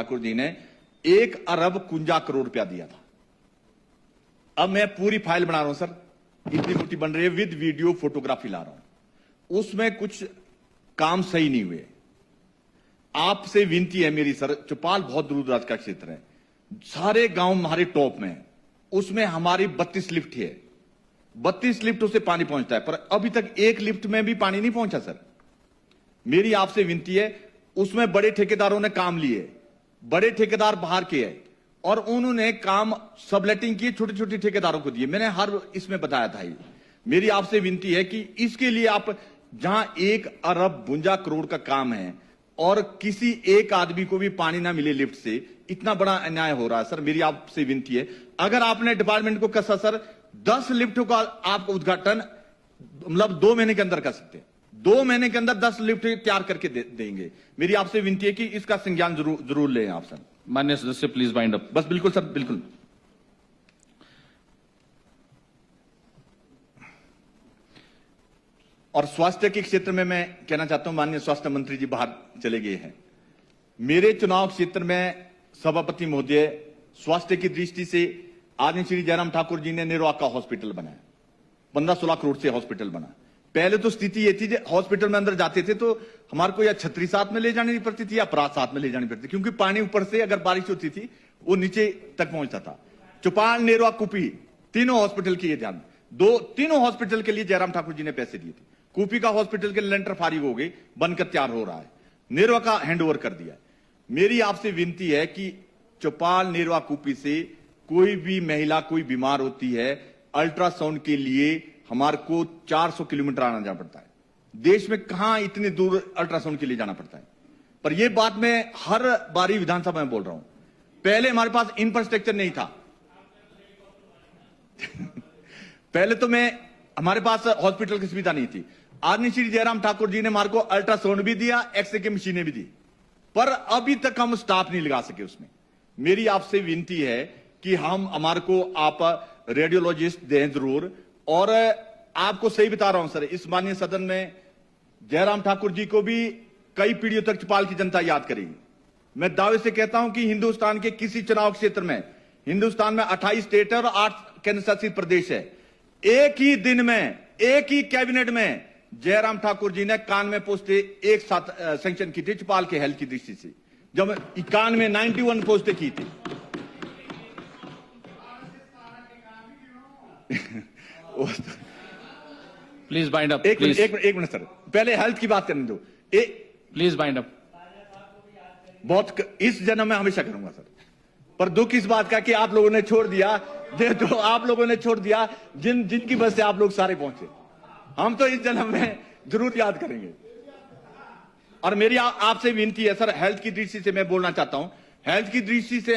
ठाकुर जी ने 1,51 रुपया दिया था। अब मैं पूरी फाइल बना रहा हूं सर, इतनी मोटी बन रही है, विद वीडियो फोटोग्राफी ला रहा हूं, उसमें कुछ काम सही नहीं हुए। आपसे विनती है मेरी सर, चौपाल बहुत दूर दराज का क्षेत्र है, सारे गांव हमारे टॉप में है, उसमें हमारी 32 लिफ्ट है, 32 लिफ्टों से पानी पहुंचता है, पर अभी तक एक लिफ्ट में भी पानी नहीं पहुंचा सर। मेरी आपसे विनती है, उसमें बड़े ठेकेदारों ने काम लिए, बड़े ठेकेदार बाहर के हैं और उन्होंने काम सबलेटिंग किए, छोटे छोटे ठेकेदारों को दिए। मैंने हर इसमें बताया था ये। मेरी आपसे विनती है कि इसके लिए आप, जहां 1,52 का काम है और किसी एक आदमी को भी पानी ना मिले लिफ्ट से, इतना बड़ा अन्याय हो रहा है सर। मेरी आपसे विनती है, अगर आपने डिपार्टमेंट को कहा सर 10 लिफ्टों का आप उद्घाटन मतलब 2 महीने के अंदर कर सकते हैं, 2 महीने के अंदर 10 लिफ्ट तैयार करके देंगे। मेरी आपसे विनती है कि इसका संज्ञान जरूर लें आप सर। माननीय सदस्य प्लीज वाइंड अप। बस बिल्कुल सर, बिल्कुल। और स्वास्थ्य के क्षेत्र में मैं कहना चाहता हूं, माननीय स्वास्थ्य मंत्री जी बाहर चले गए हैं। मेरे चुनाव क्षेत्र में सभापति महोदय, स्वास्थ्य की दृष्टि से आदरणीय श्री जयराम ठाकुर जी ने निर्वाह का हॉस्पिटल बनाया, 15-16 करोड़ से हॉस्पिटल बना। पहले तो स्थिति ये थी, हॉस्पिटल में अंदर जाते थे तो हमारे को या छतरी साथ में ले जानी पड़ती थी या परात साथ में ले जानी पड़ती थी, क्योंकि पानी ऊपर से अगर बारिश होती थी वो नीचे तक पहुंचता था। चौपाल, नेरवा, कुपी, तीनों हॉस्पिटल की ये ध्यान, तीनों हॉस्पिटल के लिए जयराम ठाकुर जी ने पैसे दिए थे। कुपी का हॉस्पिटल के लेंटर फारिग हो गई, बनकर तैयार हो रहा है, नेरवा का हैंडओवर कर दिया। मेरी आपसे विनती है कि चौपाल, नेरवा, कुपी से कोई भी महिला कोई बीमार होती है, अल्ट्रासाउंड के लिए हमारे को 400 किलोमीटर आना जाना पड़ता है। देश में कहां इतनी दूर अल्ट्रासाउंड के लिए जाना पड़ता है। पर यह बात मैं हर बारी विधानसभा में बोल रहा हूं, पहले हमारे पास इंफ्रास्ट्रक्चर नहीं था। पहले तो हमारे पास हॉस्पिटल की सुविधा नहीं थी। आदरणीय श्री जयराम ठाकुर जी ने हमारे को अल्ट्रासाउंड भी दिया, एक्सरे की मशीनें भी दी, पर अभी तक हम स्टाफ नहीं लगा सके उसमें। मेरी आपसे विनती है कि हमारे को आप रेडियोलॉजिस्ट दें जरूर। और आपको सही बता रहा हूं सर, इस माननीय सदन में जयराम ठाकुर जी को भी कई पीढ़ियों तक चौपाल की जनता याद करेगी। मैं दावे से कहता हूं कि हिंदुस्तान के किसी चुनाव क्षेत्र में, हिंदुस्तान में 28 स्टेट और 8 केंद्र शासित प्रदेश है, एक ही दिन में, एक ही कैबिनेट में जयराम ठाकुर जी ने 91 पोस्टें एक साथ सैंक्शन की थी चौपाल के हेल्थ की दृष्टि से, जब 91 पोस्टें की थी। Please wind up. एक मिनट सर, पहले हेल्थ की बात करने दो। Please wind up. बहुत इस जन्म में हमेशा करूंगा सर, पर दुख इस बात का कि आप लोगों ने छोड़ दिया, जो आप लोगों ने छोड़ दिया, जिनकी वजह से आप लोग सारे पहुंचे। हम तो इस जन्म में जरूर याद करेंगे। और मेरी आपसे विनती है सर, हेल्थ की दृष्टि से मैं बोलना चाहता हूं, हेल्थ की दृष्टि से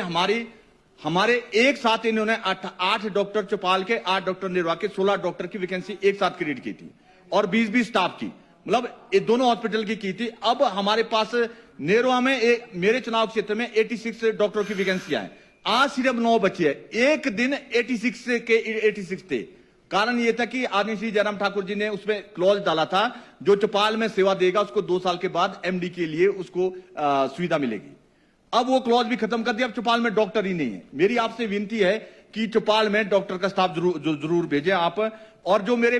हमारे एक साथ इन्होंने 8 डॉक्टर चौपाल के, 8 डॉक्टर निर्वाह के, 16 डॉक्टर की वैकेंसी एक साथ क्रिएट की थी और 20 स्टाफ की, मतलब ये दोनों हॉस्पिटल की थी। अब हमारे पास नेरवा में मेरे चुनाव क्षेत्र में 86 डॉक्टरों की वैकेंसियां हैं, आज सिर्फ 9 बची है। एक दिन 86 थे। कारण यह था कि आदरणीय श्री जयराम ठाकुर जी ने उसमें क्लॉज डाला था, जो चौपाल में सेवा देगा उसको 2 साल के बाद एमडी के लिए उसको सुविधा मिलेगी। अब वो क्लॉज भी खत्म कर दिया, अब चौपाल में डॉक्टर ही नहीं है। मेरी आपसे विनती है कि चौपाल में डॉक्टर का स्टाफ जरूर भेजें आप। और जो मेरे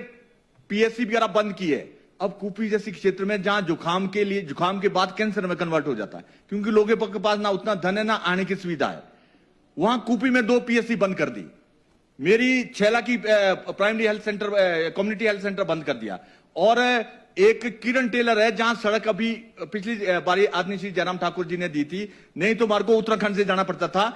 पीएससी वगैरह बंद की है, अब कुपी जैसे क्षेत्र में जहां जुकाम के बाद कैंसर में कन्वर्ट हो जाता है, क्योंकि लोगों के पास ना उतना धन है ना आने की सुविधा है, वहां कुपी में 2 पीएससी बंद कर दी। मेरी छैला की primary health centre, community health centre बंद कर दिया। और एक किरण टेलर है जहां सड़क अभी पिछली बारी आदरणीय श्री जयराम ठाकुर जी ने दी थी, नहीं तो हमारे को उत्तराखंड से जाना पड़ता था।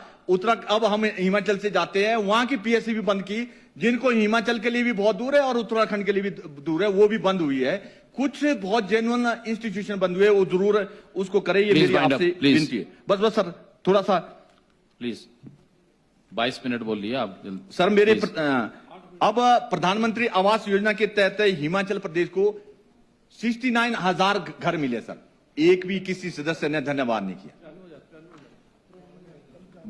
अब हम हिमाचल से जाते हैं, वहां की पीएससी भी बंद की, जिनको हिमाचल के लिए भी बहुत दूर है और उत्तराखंड के लिए भी दूर है, वो भी बंद हुई है। कुछ बहुत जेन्युइन इंस्टीट्यूशन बंद हुए, वो जरूर उसको करे, ये मेरी आपसे विनती है। बस सर, थोड़ा सा प्लीज। 22 मिनट बोल लिया आप सर। मेरे अब प्रधानमंत्री आवास योजना के तहत हिमाचल प्रदेश को 69,000 घर मिले सर, एक भी किसी सदस्य ने धन्यवाद नहीं किया।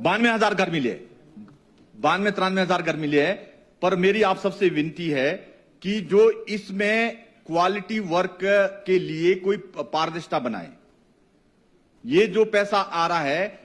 92,000 घर मिले, 93,000 घर मिले हैं। पर मेरी आप सबसे विनती है कि जो इसमें क्वालिटी वर्क के लिए कोई पारदर्शिता बनाए। ये जो पैसा आ रहा है